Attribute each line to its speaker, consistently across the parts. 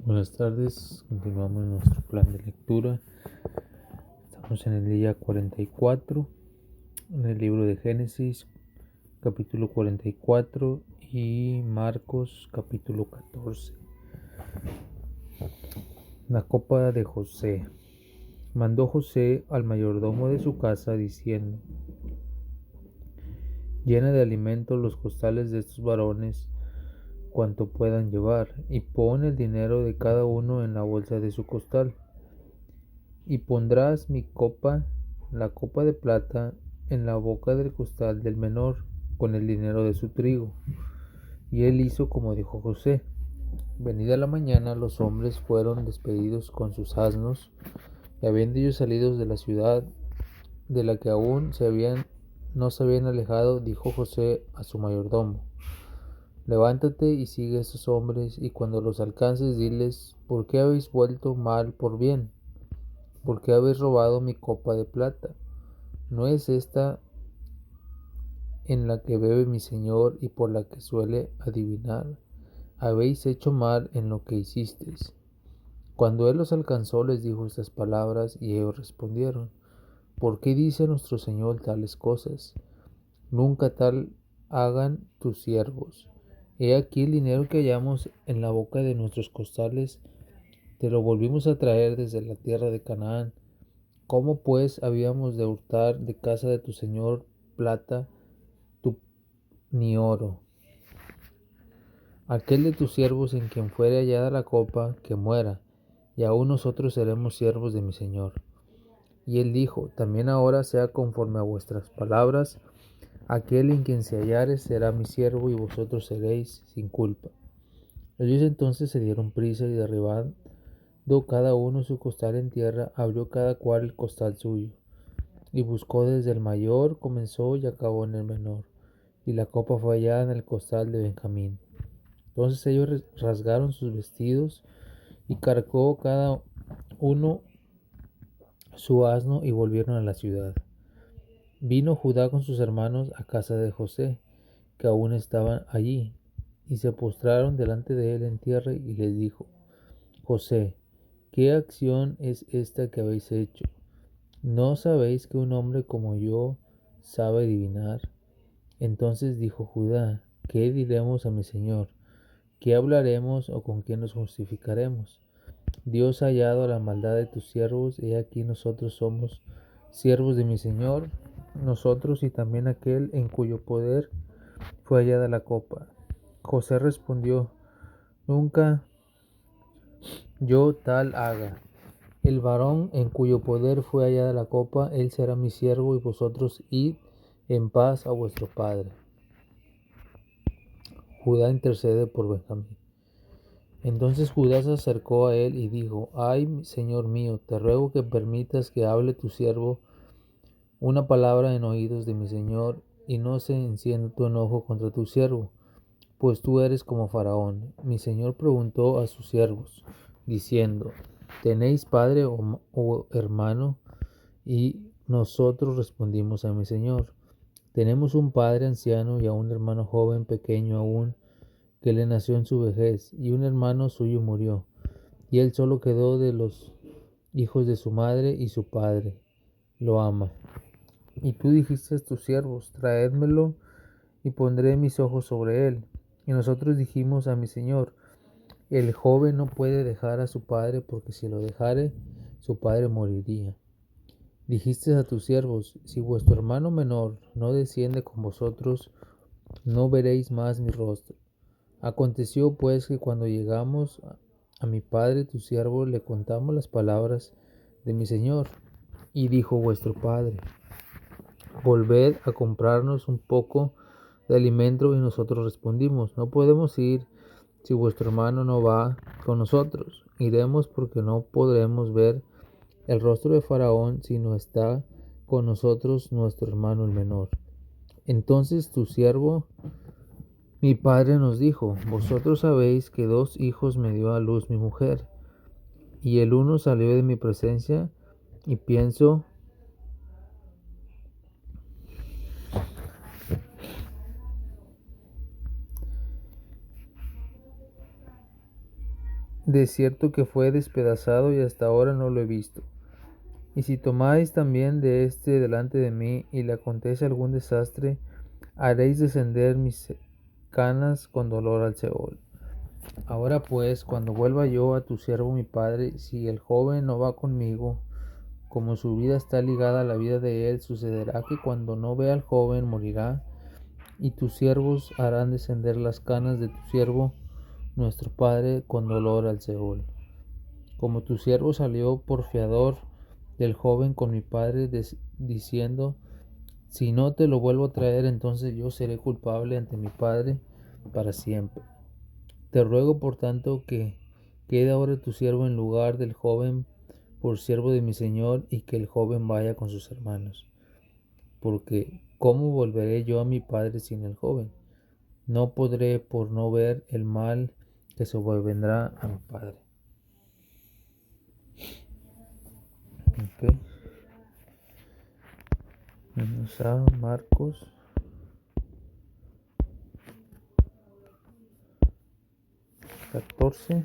Speaker 1: Buenas tardes, continuamos nuestro plan de lectura. Estamos en el día 44, en el libro de Génesis, capítulo 44 y Marcos, capítulo 14. La copa de José. Mandó José al mayordomo de su casa diciendo: llena de alimento los costales de estos varones cuanto puedan llevar, y pon el dinero de cada uno en la bolsa de su costal. Y pondrás mi copa, la copa de plata, en la boca del costal del menor, con el dinero de su trigo. Y él hizo como dijo José. Venida la mañana, los hombres fueron despedidos con sus asnos, y habiendo ellos salido de la ciudad, de la que aún no se habían alejado, dijo José a su mayordomo: levántate y sigue a estos hombres, y cuando los alcances, diles: ¿por qué habéis vuelto mal por bien? ¿Por qué habéis robado mi copa de plata? ¿No es esta en la que bebe mi señor y por la que suele adivinar? Habéis hecho mal en lo que hicisteis. Cuando él los alcanzó, les dijo estas palabras, y ellos respondieron: ¿por qué dice nuestro señor tales cosas? Nunca tal hagan tus siervos. He aquí el dinero que hallamos en la boca de nuestros costales, te lo volvimos a traer desde la tierra de Canaán. ¿Cómo pues habíamos de hurtar de casa de tu señor plata ni oro? Aquel de tus siervos en quien fuere hallada la copa, que muera, y aún nosotros seremos siervos de mi señor. Y él dijo: también ahora sea conforme a vuestras palabras, aquel en quien se hallare será mi siervo, y vosotros seréis sin culpa. Ellos entonces se dieron prisa, y derribando cada uno su costal en tierra, abrió cada cual el costal suyo, y buscó desde el mayor, comenzó y acabó en el menor, y la copa fue hallada en el costal de Benjamín. Entonces ellos rasgaron sus vestidos, y cargó cada uno su asno, y volvieron a la ciudad. Vino Judá con sus hermanos a casa de José, que aún estaban allí, y se postraron delante de él en tierra, y les dijo: José, ¿qué acción es esta que habéis hecho? ¿No sabéis que un hombre como yo sabe adivinar? Entonces dijo Judá: ¿qué diremos a mi señor? ¿Qué hablaremos o con quién nos justificaremos? Dios ha hallado la maldad de tus siervos, y aquí nosotros somos siervos de mi señor, nosotros y también aquel en cuyo poder fue hallada la copa. José respondió: nunca yo tal haga. El varón en cuyo poder fue hallada la copa, él será mi siervo, y vosotros id en paz a vuestro padre. Judá intercede por Benjamín. Entonces Judá se acercó a él y dijo: ay, señor mío, te ruego que permitas que hable tu siervo una palabra en oídos de mi señor, y no se encienda tu enojo contra tu siervo, pues tú eres como Faraón. Mi señor preguntó a sus siervos, diciendo: ¿tenéis padre o hermano? Y nosotros respondimos a mi señor: tenemos un padre anciano y a un hermano joven pequeño aún, que le nació en su vejez, y un hermano suyo murió, y él solo quedó de los hijos de su madre, y su padre lo ama. Y tú dijiste a tus siervos: traédmelo, y pondré mis ojos sobre él. Y nosotros dijimos a mi señor: el joven no puede dejar a su padre, porque si lo dejare, su padre moriría. Dijiste a tus siervos: si vuestro hermano menor no desciende con vosotros, no veréis más mi rostro. Aconteció pues que cuando llegamos a mi padre tu siervo, le contamos las palabras de mi señor. Y dijo vuestro padre: volved a comprarnos un poco de alimento. Y nosotros respondimos: no podemos ir si vuestro hermano no va con nosotros. Iremos, porque no podremos ver el rostro de Faraón si no está con nosotros nuestro hermano el menor. Entonces tu siervo, mi padre, nos dijo: vosotros sabéis que 2 hijos me dio a luz mi mujer, y el uno salió de mi presencia, y pienso de cierto que fue despedazado y hasta ahora no lo he visto. Y si tomáis también de este delante de mí y le acontece algún desastre, haréis descender mis canas con dolor al Seol. Ahora pues, cuando vuelva yo a tu siervo mi padre, si el joven no va conmigo, como su vida está ligada a la vida de él, sucederá que cuando no vea al joven morirá, y tus siervos harán descender las canas de tu siervo, nuestro padre, con dolor al Seol. Como tu siervo salió por fiador del joven con mi padre, diciendo, si no te lo vuelvo a traer, entonces yo seré culpable ante mi padre para siempre. Te ruego, por tanto, que quede ahora tu siervo en lugar del joven por siervo de mi señor, y que el joven vaya con sus hermanos. Porque ¿cómo volveré yo a mi padre sin el joven? No podré por no ver el mal que sobrevendrá a mi padre. Okay. Vamos a Marcos 14.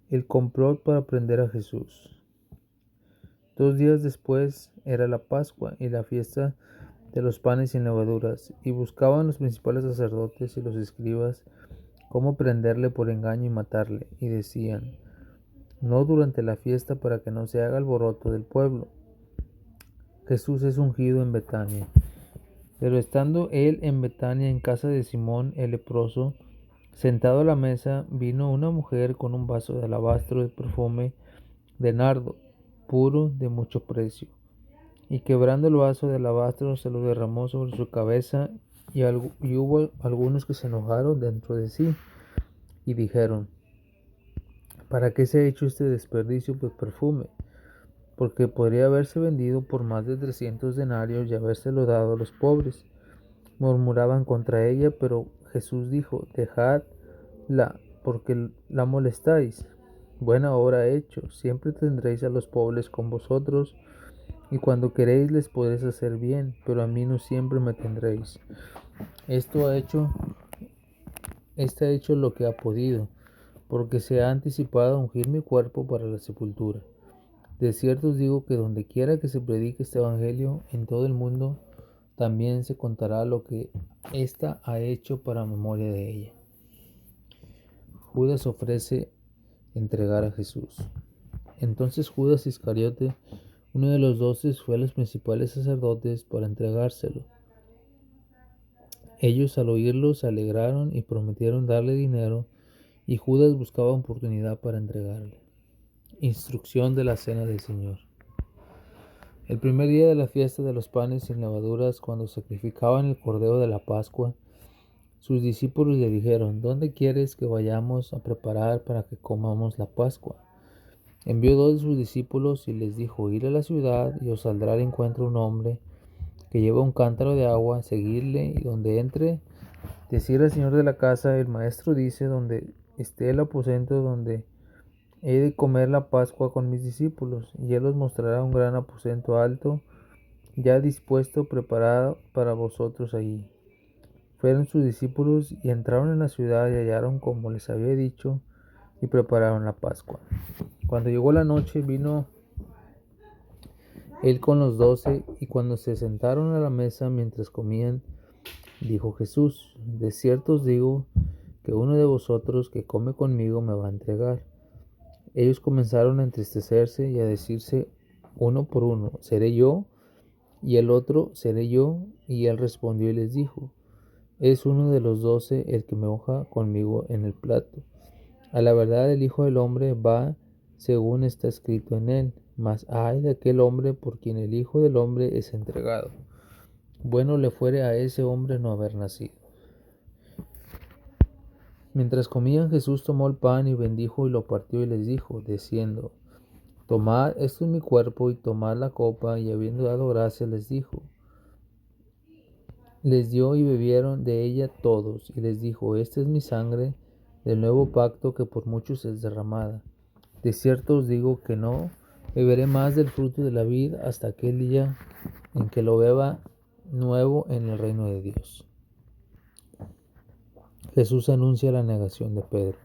Speaker 1: El complot para prender a Jesús. 2 días después era la Pascua y la fiesta de los panes sin levaduras, y buscaban los principales sacerdotes y los escribas cómo prenderle por engaño y matarle, y decían, no durante la fiesta, para que no se haga alboroto del pueblo. Jesús es ungido en Betania. Pero estando él en Betania, en casa de Simón el leproso, sentado a la mesa, vino una mujer con un vaso de alabastro de perfume de nardo, puro, de mucho precio, y quebrando el vaso de alabastro se lo derramó sobre su cabeza, y hubo algunos que se enojaron dentro de sí, y dijeron, ¿para qué se ha hecho este desperdicio de perfume? Porque podría haberse vendido por más de 300 denarios y habérselo dado a los pobres. Murmuraban contra ella, pero Jesús dijo, dejadla, porque la molestáis. Buena obra ha hecho. Siempre tendréis a los pobres con vosotros, y cuando queréis les podréis hacer bien, pero a mí no siempre me tendréis. Este ha hecho lo que ha podido, porque se ha anticipado a ungir mi cuerpo para la sepultura. De cierto os digo que donde quiera que se predique este evangelio en todo el mundo, también se contará lo que ésta ha hecho para memoria de ella. Judas ofrece entregar a Jesús. Entonces Judas Iscariote, uno de los 12, fue a los principales sacerdotes para entregárselo. Ellos al oírlo se alegraron y prometieron darle dinero, y Judas buscaba oportunidad para entregarle. Instrucción de la cena del Señor. El primer día de la fiesta de los panes sin levaduras, cuando sacrificaban el cordero de la Pascua, sus discípulos le dijeron, ¿dónde quieres que vayamos a preparar para que comamos la Pascua? Envió 2 de sus discípulos y les dijo, ir a la ciudad y os saldrá al encuentro un hombre que lleva un cántaro de agua, seguirle, y donde entre, decir al señor de la casa, el maestro dice, donde esté el aposento donde he de comer la Pascua con mis discípulos, y él os mostrará un gran aposento alto, ya dispuesto, preparado para vosotros allí. Fueron sus discípulos y entraron en la ciudad y hallaron como les había dicho, y prepararon la Pascua. Cuando llegó la noche, vino él con los 12, y cuando se sentaron a la mesa mientras comían, dijo Jesús, de cierto os digo que uno de vosotros que come conmigo me va a entregar. Ellos comenzaron a entristecerse y a decirse uno por uno, ¿seré yo? Y el otro, ¿seré yo? Y él respondió y les dijo, es uno de los 12 el que me hoja conmigo en el plato. A la verdad el Hijo del Hombre va según está escrito en él, mas ay de aquel hombre por quien el Hijo del Hombre es entregado. Bueno le fuere a ese hombre no haber nacido. Mientras comían, Jesús tomó el pan y bendijo y lo partió y les dijo, diciendo, tomad, esto es mi cuerpo, y tomad la copa, y habiendo dado gracias les dijo, les dio y bebieron de ella todos, y les dijo, esta es mi sangre del nuevo pacto que por muchos es derramada. De cierto os digo que no beberé más del fruto de la vid hasta aquel día en que lo beba nuevo en el reino de Dios. Jesús anuncia la negación de Pedro.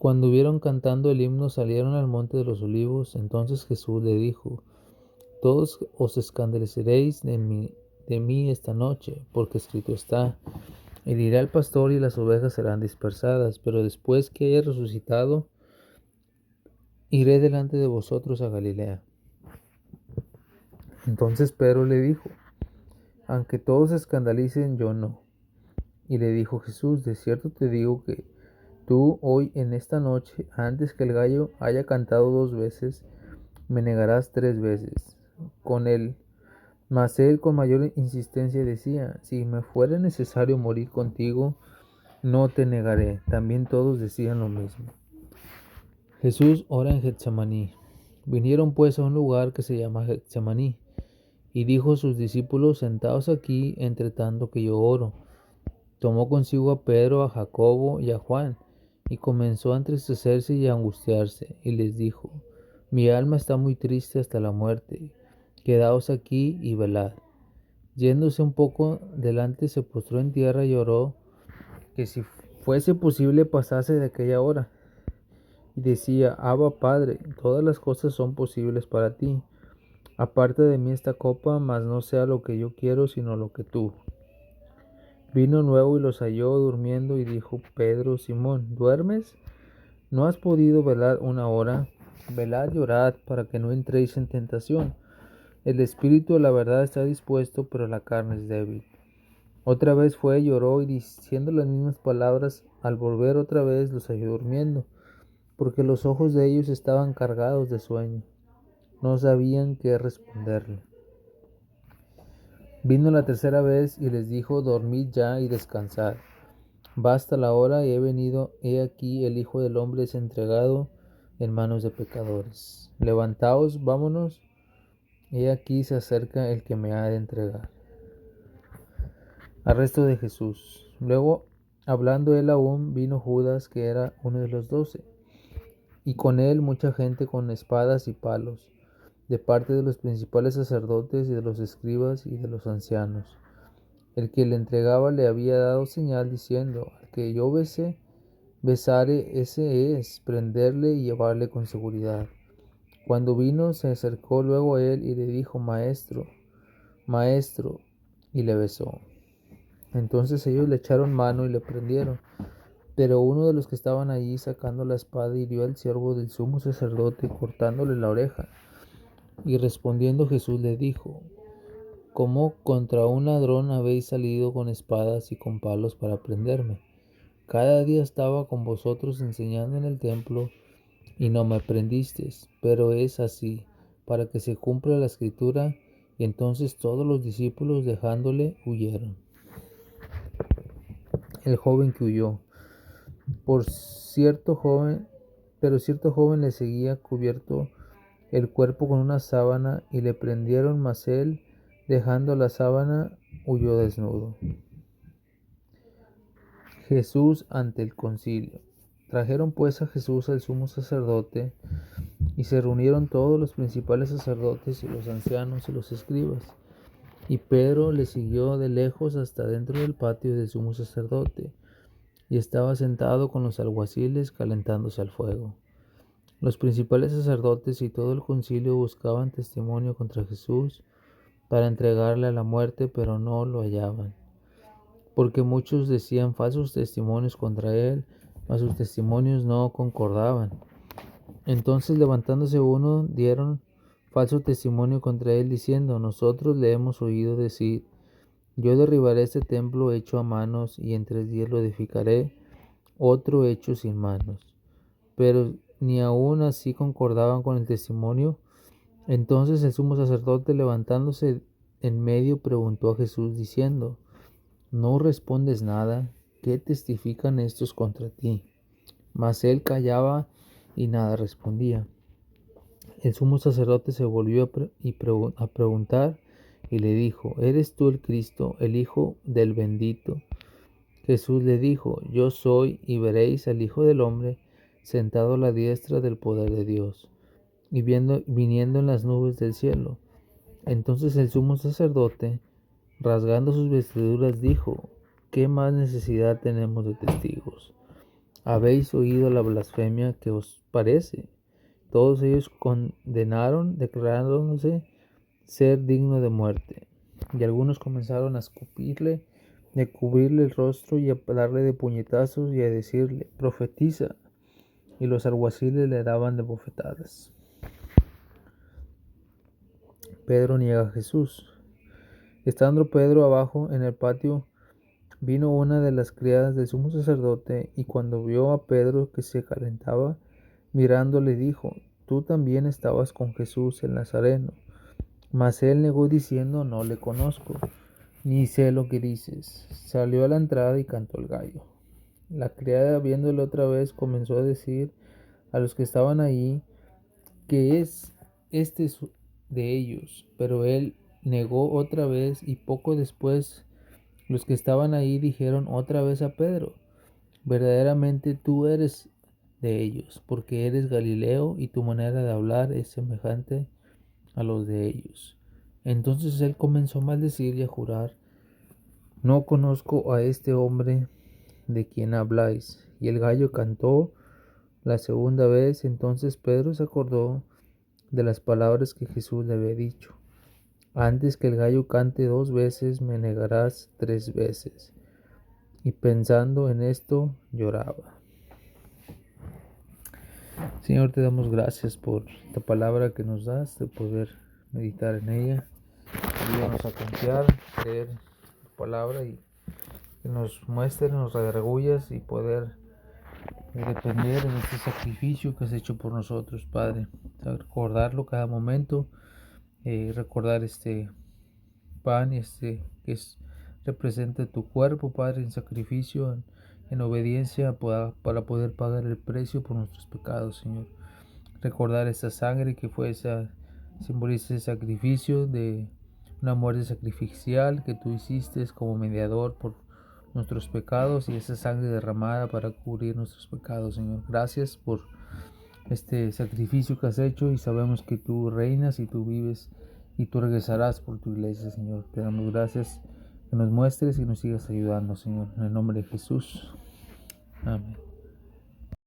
Speaker 1: Cuando hubieron cantando el himno, salieron al monte de los olivos. Entonces Jesús le dijo: Todos os escandalizaréis de mí esta noche, porque escrito está: herirá el pastor y las ovejas serán dispersadas. Pero después que haya resucitado, iré delante de vosotros a Galilea. Entonces Pedro le dijo: aunque todos se escandalicen, yo no. Y le dijo Jesús: de cierto te digo que tú hoy en esta noche, antes que el gallo haya cantado 2 veces, me negarás 3 veces. Mas él con mayor insistencia decía: si me fuera necesario morir contigo, no te negaré. También todos decían lo mismo. Jesús ora en Getsemaní. Vinieron pues a un lugar que se llama Getsemaní, y dijo a sus discípulos: sentaos aquí, entre tanto que yo oro. Tomó consigo a Pedro, a Jacobo y a Juan, y comenzó a entristecerse y a angustiarse, y les dijo: mi alma está muy triste hasta la muerte, quedaos aquí y velad. Yéndose un poco delante, se postró en tierra y oró que si fuese posible pasase de aquella hora. Y decía: Abba, Padre, todas las cosas son posibles para ti. Aparte de mí esta copa, mas no sea lo que yo quiero, sino lo que tú. Vino nuevo y los halló durmiendo, y dijo Pedro: Simón, ¿duermes? ¿No has podido velar 1 hora? Velad y orad, para que no entréis en tentación. El espíritu, la verdad, está dispuesto, pero la carne es débil. Otra vez fue y oró, y diciendo las mismas palabras, al volver otra vez los halló durmiendo, porque los ojos de ellos estaban cargados de sueño. No sabían qué responderle. Vino la tercera vez y les dijo: dormid ya y descansad. Basta la hora, y he venido. He aquí el Hijo del Hombre es entregado en manos de pecadores. Levantaos, vámonos. He aquí se acerca el que me ha de entregar. Arresto de Jesús. Luego, hablando él aún, vino Judas, que era uno de los 12, y con él mucha gente con espadas y palos, de parte de los principales sacerdotes y de los escribas y de los ancianos. El que le entregaba le había dado señal diciendo: al que yo besare, ese es, prenderle y llevarle con seguridad. Cuando vino, se acercó luego a él y le dijo: Maestro, Maestro, y le besó. Entonces ellos le echaron mano y le prendieron. Pero uno de los que estaban allí, sacando la espada, hirió al siervo del sumo sacerdote, cortándole la oreja. Y respondiendo Jesús le dijo: ¿cómo contra un ladrón habéis salido con espadas y con palos para prenderme? Cada día estaba con vosotros enseñando en el templo, y no me prendisteis. Pero es así, para que se cumpla la escritura. Y entonces todos los discípulos, dejándole, huyeron. El joven que huyó. Pero cierto joven le seguía, cubierto el cuerpo con una sábana, y le prendieron, mas él, dejando la sábana, huyó desnudo. Jesús ante el concilio. Trajeron pues a Jesús al sumo sacerdote, y se reunieron todos los principales sacerdotes y los ancianos y los escribas. Y Pedro le siguió de lejos hasta dentro del patio del sumo sacerdote, y estaba sentado con los alguaciles calentándose al fuego. Los principales sacerdotes y todo el concilio buscaban testimonio contra Jesús para entregarle a la muerte, pero no lo hallaban, porque muchos decían falsos testimonios contra él, mas sus testimonios no concordaban. Entonces, levantándose uno, dieron falso testimonio contra él, diciendo: nosotros le hemos oído decir: yo derribaré este templo hecho a manos, y en 3 días lo edificaré, otro hecho sin manos. Pero ni aun así concordaban con el testimonio. Entonces el sumo sacerdote, levantándose en medio, preguntó a Jesús diciendo: ¿no respondes nada? ¿Qué testifican estos contra ti? Mas él callaba y nada respondía. El sumo sacerdote se volvió a preguntar, y le dijo: ¿eres tú el Cristo, el Hijo del bendito? Jesús le dijo: yo soy, y veréis al Hijo del hombre sentado a la diestra del poder de Dios, y viniendo en las nubes del cielo. Entonces el sumo sacerdote, rasgando sus vestiduras, dijo: ¿qué más necesidad tenemos de testigos? ¿Habéis oído la blasfemia que os parece? Todos ellos condenaron, declarándose ser digno de muerte. Y algunos comenzaron a escupirle, y a cubrirle el rostro, y a darle de puñetazos, y a decirle: profetiza. Y los alguaciles le daban de bofetadas. Pedro niega a Jesús. Estando Pedro abajo en el patio, vino una de las criadas del sumo sacerdote, y cuando vio a Pedro que se calentaba, mirándole dijo: tú también estabas con Jesús el Nazareno. Mas él negó diciendo: no le conozco, ni sé lo que dices. Salió a la entrada y cantó el gallo. La criada, viéndole otra vez, comenzó a decir a los que estaban allí que este es de ellos. Pero él negó otra vez, y poco después los que estaban ahí dijeron otra vez a Pedro: verdaderamente tú eres de ellos, porque eres Galileo, y tu manera de hablar es semejante a los de ellos. Entonces él comenzó a maldecir y a jurar: no conozco a este hombre de quien habláis. Y el gallo cantó la segunda vez. Entonces Pedro se acordó de las palabras que Jesús le había dicho: antes que el gallo cante 2 veces, me negarás 3 veces. Y pensando en esto, lloraba. Señor, te damos gracias por esta palabra que nos das, de poder meditar en ella. Ayúdanos a confiar, leer tu palabra, y que nos muestre, nos redargullas, y poder depender de este sacrificio que has hecho por nosotros, Padre. Recordarlo cada momento, recordar este pan, representa tu cuerpo, Padre, en sacrificio, en obediencia, para poder pagar el precio por nuestros pecados, Señor. Recordar esa sangre que simboliza ese sacrificio de una muerte sacrificial que tú hiciste como mediador por nuestros pecados, y esa sangre derramada para cubrir nuestros pecados, Señor. Gracias por este sacrificio que has hecho, y sabemos que tú reinas y tú vives y tú regresarás por tu iglesia, Señor. Te damos gracias, que nos muestres y nos sigas ayudando, Señor. En el nombre de Jesús. Amén.